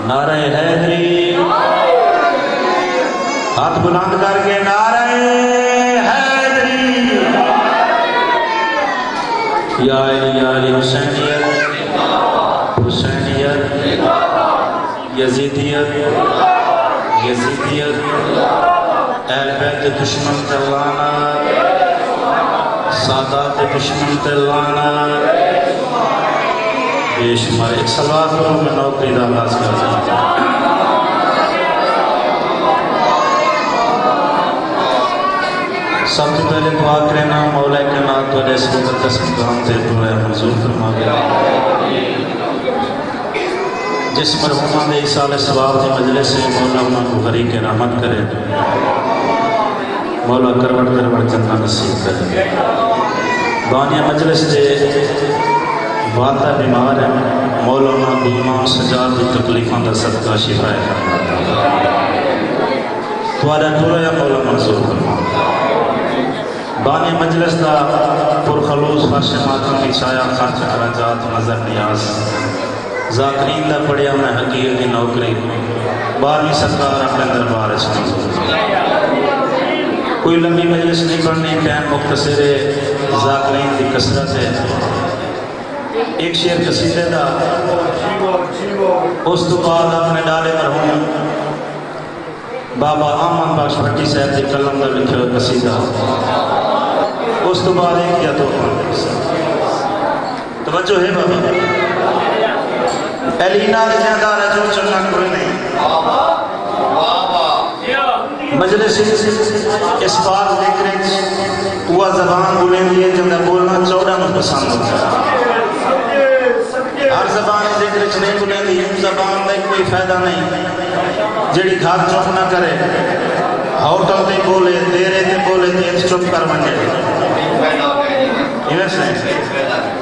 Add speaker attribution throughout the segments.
Speaker 1: नारे हैदरी, हाथ बुलंद करके नारे हैदरी। या अली हुसैनियत, हुसैनियत, यजीदियत, यजीदियत, अहले बैत दुश्मन ते लानत, सादात दुश्मन ते लानत। बेशुमार एक सलवात करो, मैं नौकरी का आगाज कर सकता हूँ। सबसे पहले दुआ करना मौला के नाम तो इस मुकद्दस मकाम से दुआ मंजूर फरमा दे। जिस मरहूमा ने इसाले सवाब की मजलिस से मौला उन्होंने गरीब के रहमत करे, मौला करवट करवट जन्नत नसीब करे। बानिया मजलिस से वाता बीमार है, मौला उन्होंने बीमा सजाद की तकलीफों का सदका शिफाए फरमाता। तुम्हारा दुआ मौला मंजूर फरमा। बानी मजलिस का पुरखलूस फर्श मातम बिछाया, खर्च खराजात नजर नियाज जाकरीन का पढ़िया मैं हकीर की नौकरी 12वीं सरकार अपने दरबार कोई लंबी मजलिस नहीं पढ़नी, टाइम मुख्तसर है, जाकरीन की कसरत है। एक शेर कसीदे का, उस तो बाद अपने डाले मरहूम बाबा आमन बख्श भट्टी साहब की कलम का लिखे हुए कसीदा, उस तो बाद एक या दो तवज्जो है बाबा। अलीना के ज्यादा रजू चलना कोई नहीं। मजलिस इस बात देख रहे हुआ जबान बोले लिए जब बोलना चौड़ा में पसंद होता है। हर जबान जिक्र नहीं बुलेंदी, जबान का कोई फायदा नहीं। जेड़ी घात चुप ना करे, होटल पे बोले, देरे ते बोले ते चुप कर बने।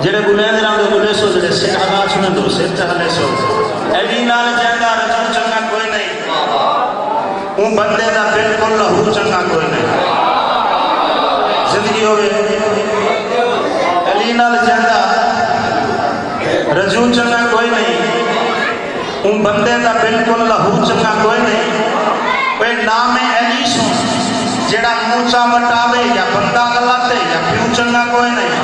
Speaker 1: जेड़े बुलेंदे ना बोले सो, जेड़े सिर हला सुने दो सिर चले सो। एडी नाल जंदा रजू चंगा कोई नहीं, वो बंदे दा बिल्कुल लहू चंगा कोई नहीं। जिंदगी होवे एडी नाल जंदा रजू चंगा कोई नहीं, उन बंदे का बिल्कुल लहू चंगा कोई नहीं। कोई नाम है अली सुन, जेड़ा मूचा वटावे या बंदा गलत है या प्यू चंगा कोई नहीं।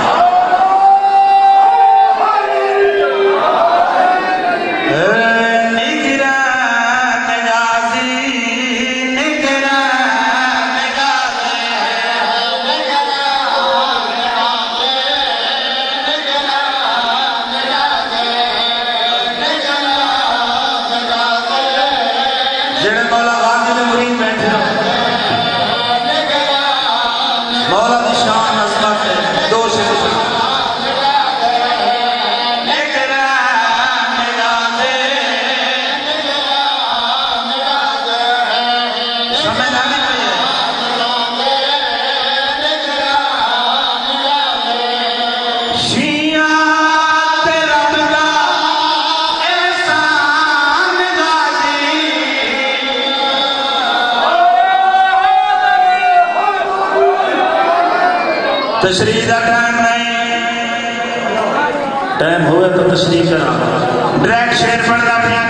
Speaker 1: तशरीह का टाइम नहीं, टाइम हुए तो तशरीह करा। डायरेक्ट शेर पढ़ना पिया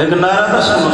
Speaker 1: एक नारा तो सुनो।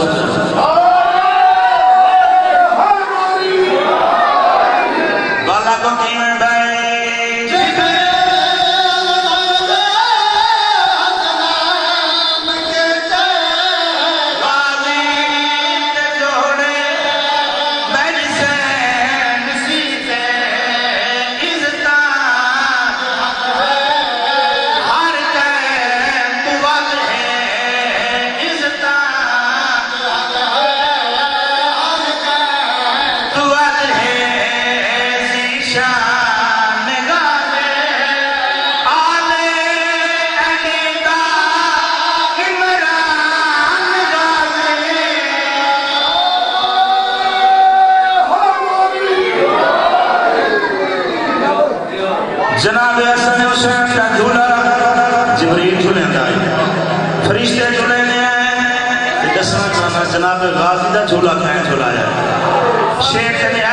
Speaker 1: जनाब गाजी का झूला खाए झुलाया शेख ने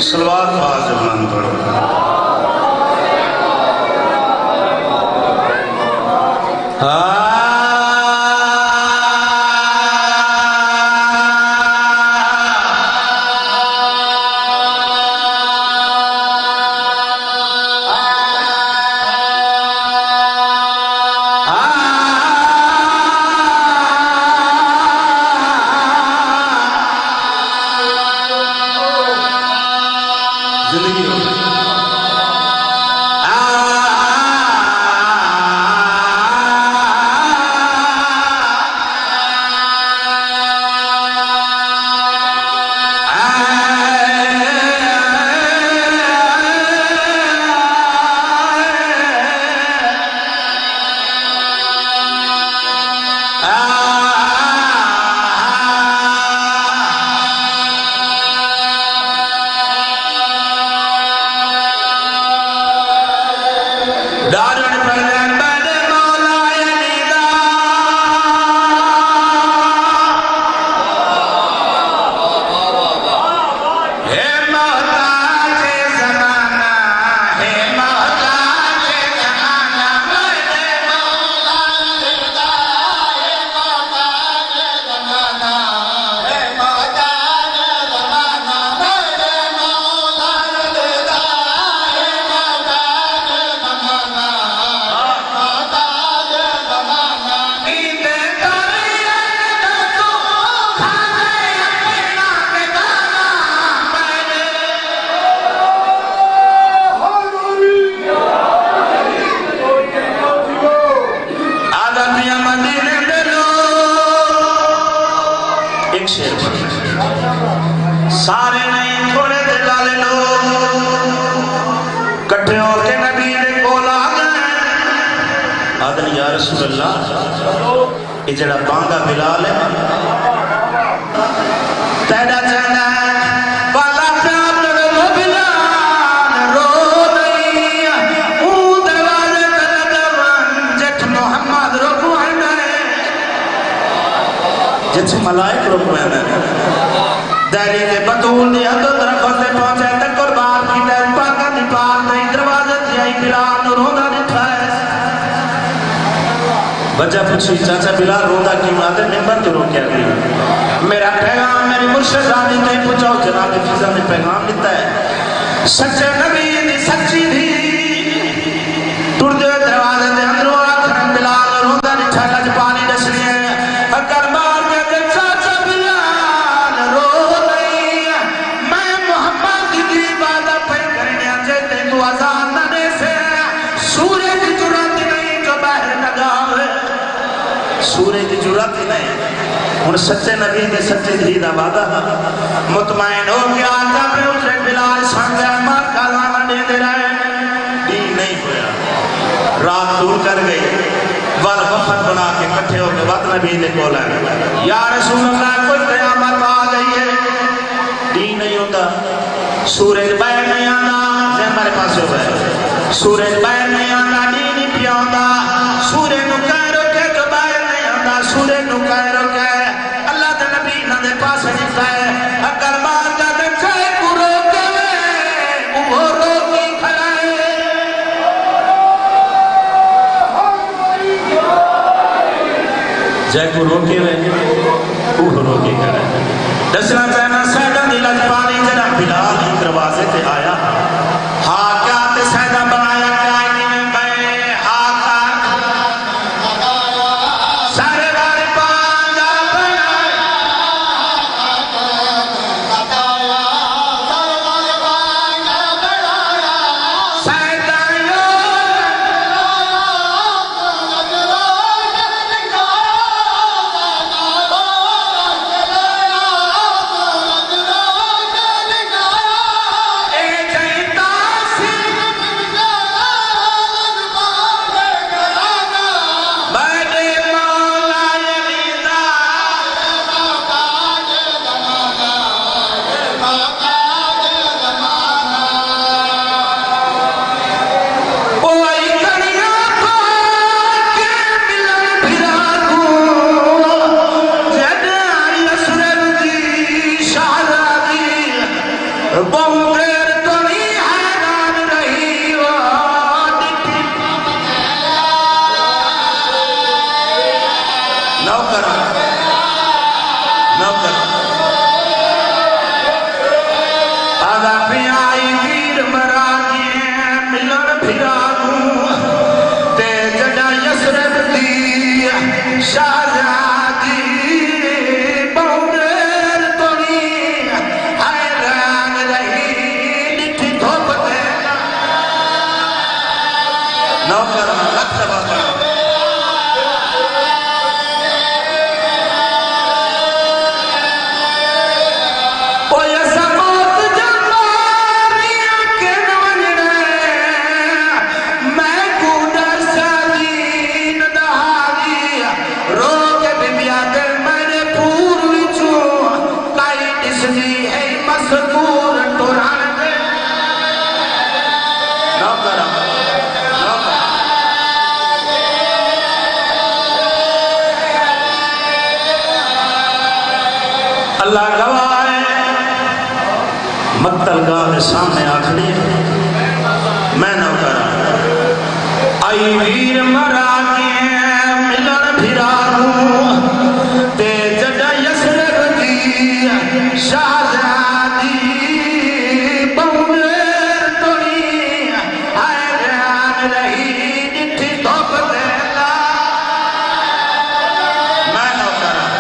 Speaker 1: सलवार पाक जबान पढ़ो जिंदगी हो सारे नहीं थोड़े दिलाले लोग कट्ठे होके नबी दे कोल आ गए आदन या रसूल अल्लाह ये जड़ा बांगा बिलाल है तेरा जाना वाला प्यार रो बिलाल रो नहीं ओ दरवाजे कदम जठ मोहम्मद रुकवाना है जठ मलाइक रुकवाना है दारी के बतूल ने हदों तरफ से पहुंचे तक कुर्बान की दर पाका निपाल नहीं दरवाजे से आई बिलाल रोंदा दिखा है वजह पूछी चाचा बिलाल रोंदा क्यों आते मिंबर तो रोक गया मेरा पैगाम मेरी मुर्शिद आदि तक पहुंचाओ जनाब फिजा ने पैगाम दिता है सच्चे नबी दी सच्ची दी टुरदे दरवाजे दे अंदरों आखन बिलाल रोंदा दिखा लज पानी दसनी है अगर मार के दे चाचा बिलाल रो सूरज की जुरात ही नहीं हुन सच्चे नबी के सच्चे धी दा वादा मुतमईन हो गया आका पे उसे बिलाल संग मां कालाना दे दे रहे दी नहीं होया रात दूर कर गई वल वफद बना के इकट्ठे होके वत नबी ने बोला या रसूल अल्लाह कोई कयामत आ गई है दी नहीं होता सूरज बाहर नहीं आना जे हमारे पास हो गए सूरज बाहर नहीं आना दी नहीं पियादा सूरज नु कह रोके जो बाहर नहीं आना सूरज नु कह रोके अल्लाह दे नबी ना दे पास नहीं है अगर मार का दे कह को रोके वो रोकी खड़ाए जैको रोके वे वो रोके करे दसना चाहना सैदा दी लजपाली जरा बिलाल दरवाजे ते आया हा क्या ते सैदा बनाया क्या किवें गए हा का सारे बारे पांजा अल्लाह गवाह है मत्तल गाह के सामने आखड़ी मैं न करा आई वीर मरा के मिलन फिरा ते जड़ा यसरब दी शाहजादी बहुमेर तोड़ी हैरान रही डिठी धोप देला मैं न करा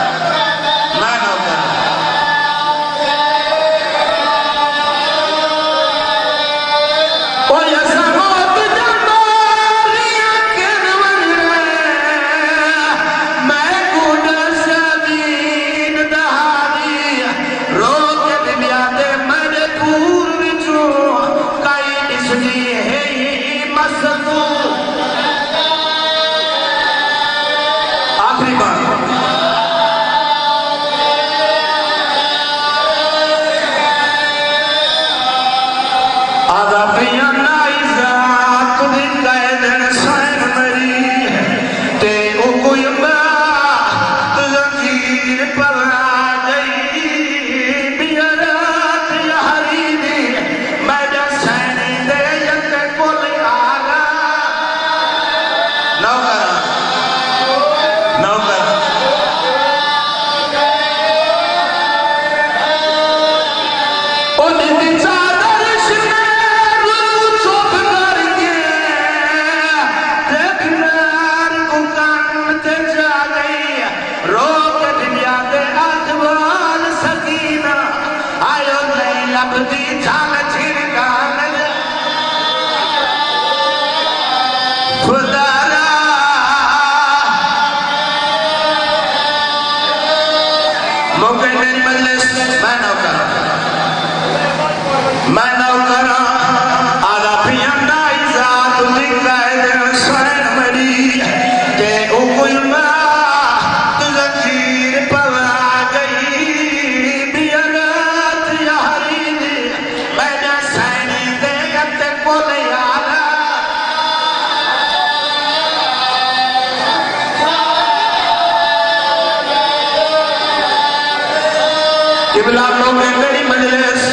Speaker 1: मेरी मजलिस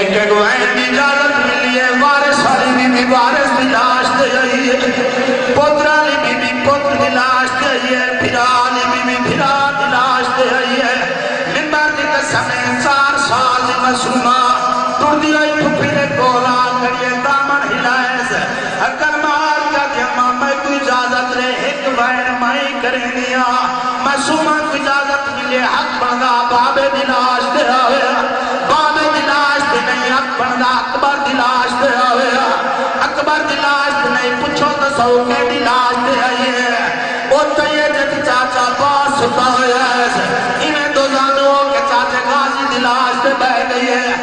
Speaker 1: एक अगवाइन की इजाजत मिली है वारिस वाली बीबी वारिस की लाश दे गई है पोतरा ली बीबी पुत्र की लाश दे आई है, फिरा बीबी फिरा की लाश दे आई है। मिंबर की कसम 4 साल की मासूमा टुरदी आई फुफी ने कोला करिए दामन हिलाए अकल मार का अम्मा मैं को इजाजत रे एक वैन माई करे दिया मासूमा को इजाजत मिले हक बनदा बाबे दी लाश दे आवे, बाबे दी लाश दे नहीं हक बनदा अकबर दी लाश दे आवे, अकबर दी लाश दे नहीं पूछो तो सौ के दी लाश दे आई है। ओ तये जत चाचा पास सुता होया है इन्हें दो जानों के चाचे गाजी दी लाश दे बह गई है।